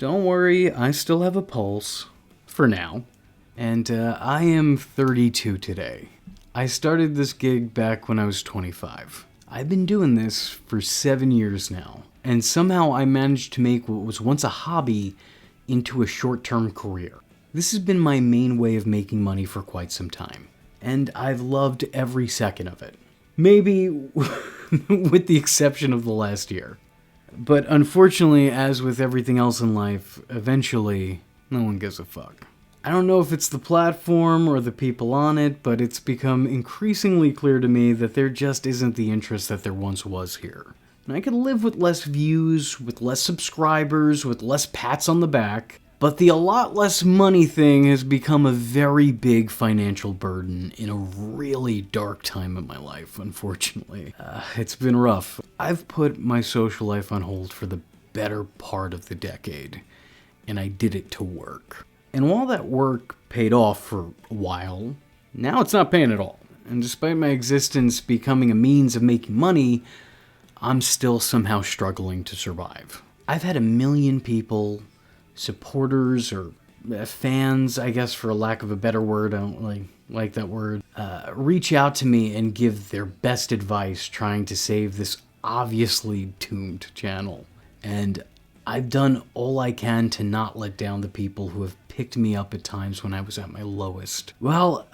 don't worry, I still have a pulse. For now. And I am 32 today. I started this gig back when I was 25. I've been doing this for 7 years now. And somehow I managed to make what was once a hobby into a short-term career. This has been my main way of making money for quite some time. And I've loved every second of it. Maybe with the exception of the last year. But unfortunately, as with everything else in life, eventually, no one gives a fuck. I don't know if it's the platform or the people on it, but it's become increasingly clear to me that there just isn't the interest that there once was here. And I could live with less views, with less subscribers, with less pats on the back, but the a lot less money thing has become a very big financial burden in a really dark time in my life, unfortunately. It's been rough. I've put my social life on hold for the better part of the decade, and I did it to work. And while that work paid off for a while, now it's not paying at all. And despite my existence becoming a means of making money, I'm still somehow struggling to survive. I've had 1 million people, supporters or fans, I guess for lack of a better word, I don't like that word, reach out to me and give their best advice trying to save this obviously doomed channel. And I've done all I can to not let down the people who have picked me up at times when I was at my lowest. Well,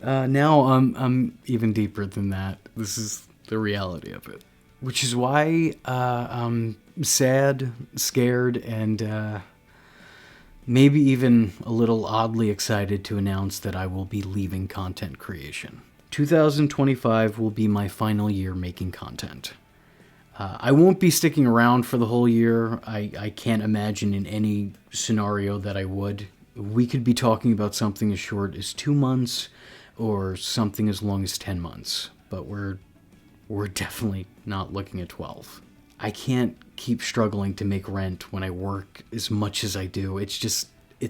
now I'm even deeper than that. This is the reality of it. Which is why I'm sad, scared, and maybe even a little oddly excited to announce that I will be leaving content creation. 2025 will be my final year making content. I won't be sticking around for the whole year. I can't imagine in any scenario that I would. We could be talking about something as short as 2 months or something as long as 10 months. But we're definitely not looking at 12. I can't keep struggling to make rent when I work as much as I do. It's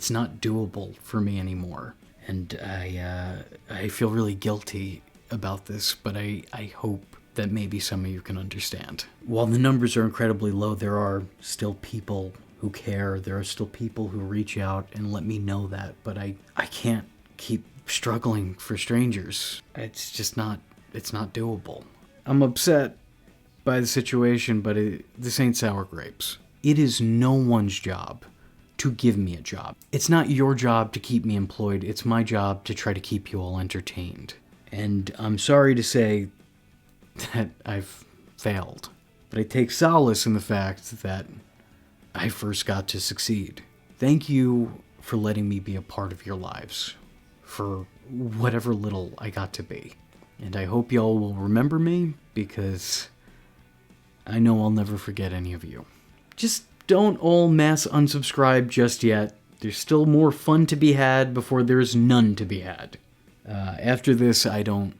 not doable for me anymore. And I feel really guilty about this, but I hope that maybe some of you can understand. While the numbers are incredibly low, there are still people who care. There are still people who reach out and let me know that, but I can't keep struggling for strangers. It's just not, it's not doable. I'm upset by the situation, but this ain't sour grapes. It is no one's job to give me a job. It's not your job to keep me employed. It's my job to try to keep you all entertained. And I'm sorry to say that I've failed. But I take solace in the fact that I first got to succeed. Thank you for letting me be a part of your lives, for whatever little I got to be. And I hope y'all will remember me, because I know I'll never forget any of you. Just don't all mass unsubscribe just yet. There's still more fun to be had before there's none to be had. After this, I don't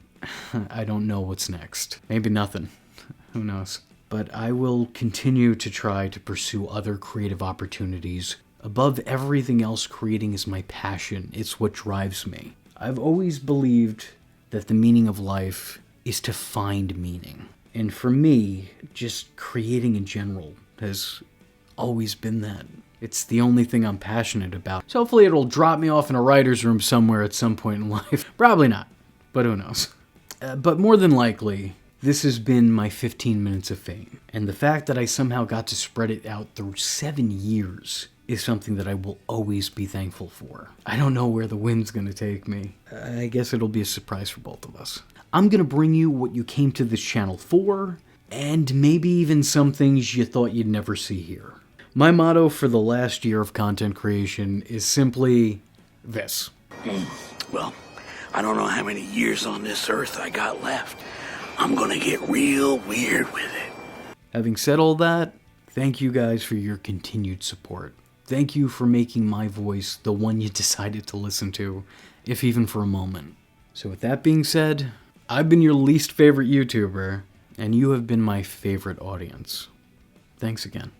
know what's next. Maybe nothing. Who knows? But I will continue to try to pursue other creative opportunities. Above everything else, creating is my passion. It's what drives me. I've always believed that the meaning of life is to find meaning. And for me, just creating in general has always been that. It's the only thing I'm passionate about. So hopefully it'll drop me off in a writer's room somewhere at some point in life. Probably not, but who knows. But more than likely, this has been my 15 minutes of fame. And the fact that I somehow got to spread it out through 7 years is something that I will always be thankful for. I don't know where the wind's gonna take me. I guess it'll be a surprise for both of us. I'm gonna bring you what you came to this channel for, and maybe even some things you thought you'd never see here. My motto for the last year of content creation is simply this. Well, I don't know how many years on this earth I got left. I'm gonna get real weird with it. Having said all that, thank you guys for your continued support. Thank you for making my voice the one you decided to listen to, if even for a moment. So with that being said, I've been your least favorite YouTuber, and you have been my favorite audience. Thanks again.